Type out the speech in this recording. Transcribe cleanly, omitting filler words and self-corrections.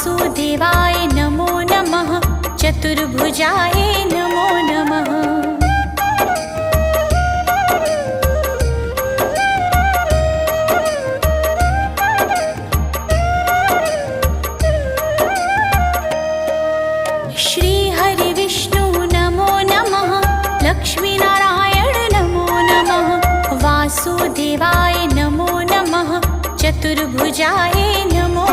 वासुदेवाय नमो नमः। चतुर्भुजाय नमो नमः। श्री हरि विष्णु नमो नमः। लक्ष्मीनारायण नमो नमः। वासुदेवाय नमो नमः। चतुर्भुजाय नमो